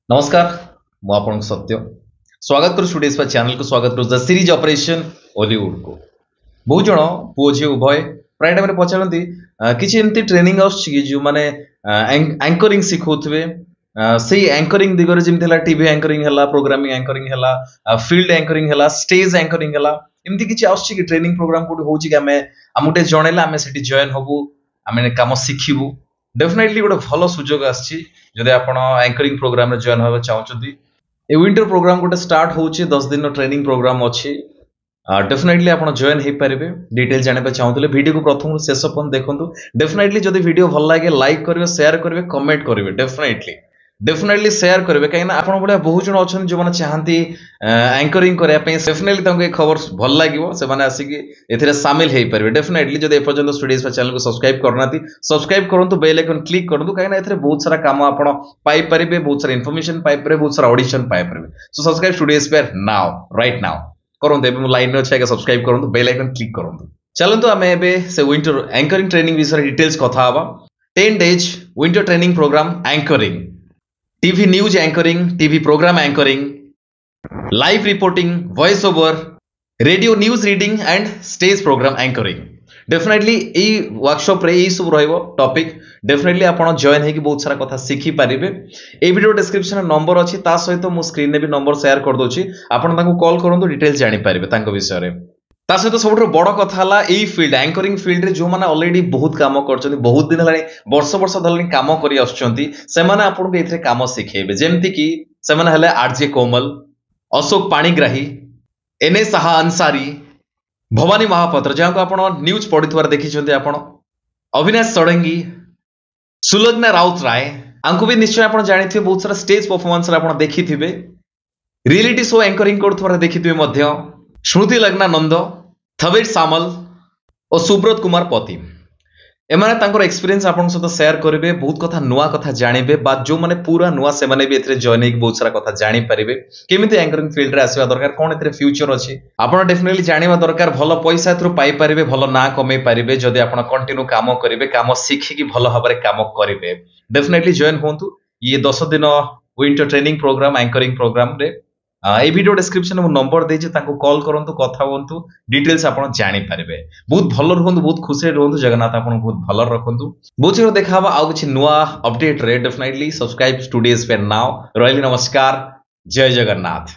नमस्कार मुझे सत्य स्वागत करूँ स्टूडियोज चैनल को स्वागत करूँ द सीरीज ऑपरेशन हॉलीवुड को बहुत जन पुओ झी उभय प्राय टाइम पचारती किसी एमती ट्रेनिंग जो मैंने एंकरिंग शिखुवे से एंकरिंग दिगरे जमी टीवी एंकरिंग है प्रोग्रामिंग एंकरिंग है फील्ड एंकरिंग है स्टेज एंकरिंग है एमती किसी आसुची कि ट्रेनिंग प्रोग्राम कोठी होची कि आम गोटे जनइला आम से जॉइन हबू आम कम शिखु डेफिनेटली गोटे भल सुजोग आदि आप एंकरिंग प्रोग्राम रे जॉइन होगा चाहते ए विंटर प्रोग्राम गोटे स्टार्ट होची 10 दिन ट्रेनिंग प्रोग्राम अच्छी डेफिनेटली आप जॉइन हो पारे डिटेल जानते चाहते वीडियो को प्रथम शेष पर्यंत देखो डेफिनेटली जब वीडियो भल लगे लाइक करेंगे शेयर करेंगे कमेंट करेंगे डेफिनेटली शेयर करेंगे कहीं आप भाया बहुत जन अच्छा जो मैंने चाहती एंकरिंग करने डेफिनेटली खबर भल लगे से आसिक सामिल हो पारे डेफिनेटली जब एपर्तंत स्टूडियोज चैनल को सब्सक्राइब करना सब्सक्राइब करूँ बेल आइकन क्लिक करूँ कहीं बहुत सारा काम आप पाइपर बहुत सारा इनफॉरमेशन पाइपर बहुत सारा ऑडिशन पाइपर सो सब्सक्राइब स्टूडियोज पे नाउ राइट नाउ करूँ लाइन अच्छे सब्सक्राइब करूँ बेल आइकन क्लिक करूँ चलते आम से विंटर एंकरिंग ट्रेनिंग विषय डिटेल्स कथा 10 days winter training programme anchoring TV news anchoring TV programme anchoring live reporting voice over radio news reading and stage programme anchoring definitely यही workshop रे यही सब रहिबो टॉपिक डेफिनेटली आप जॉइन होगी बहुत सारा कथा शिखी पारे ए वीडियो डिस्क्रिप्शन नंबर अच्छी सहित मो स्क्रीन में भी नंबर शेयर कर दूची आपण कॉल करूँ डिटेल्स जानीपारे विषय में ता सहित सब बड़ कथा यही फील्ड एंकरिंग फील्ड जो मैंने ऑलरेडी बहुत काम कर बहुत दिन है वर्ष वर्ष धरणी काम कर आपको काम शिखेबे जमती कि से RJ Komal Ashok Panigrahi N A Saha Ansari Bhawani Mahapatra जहाँ को आप न्यूज पढ़ी देखी आप अविनाश षडंगी सुलग्ना राउत राय आंको भी निश्चय आप जानी बहुत सारा स्टेज परफॉर्मेंस देखी रियलिटी शो एंकरिंग कर देखी स्मृति लग्ना नंद थवेट सामल और सुब्रत कुमार पति एमाने तांकर एक्सपीरियंस आपन सहित शेयर करेंगे बहुत कथा नुआ कथा जानवे बा जो माने पूरा नुआ से माने भी एथरे जॉइन होकर बहुत सारा कथा जानी पारे केमिति एंकरिंग फील्ड रे आसीबा दरकार कोन एथरे फ्यूचर अछि आपन डेफिनेटली जानिबा दरकार भलो पैसा एथरो पाई पारिबे भलो ना कमे पारिबे जदि आपन कंटिन्यू काम करिवे काम शिखि कि भलो हबारे काम करिवे डेफिनेटली जॉइन होंतु ये 10 दिन winter training programme anchoring programme रे ए वीडियो डिस्क्रिप्शन में नंबर देछि ताको कॉल करंतु कथा होंतु डिटेल्स आपण जानि पारिबे बहुत भल रहंतु बहुत खुशी रहंतु जगन्नाथ आपण बहुत भल रखंतु बहुत शीघ्र देखाबा आ किछि नुआ अपडेट रे डेफिनेटली सब्सक्राइब स्टूडियोज पे नाउ रॉयल नमस्कार जय जगन्नाथ।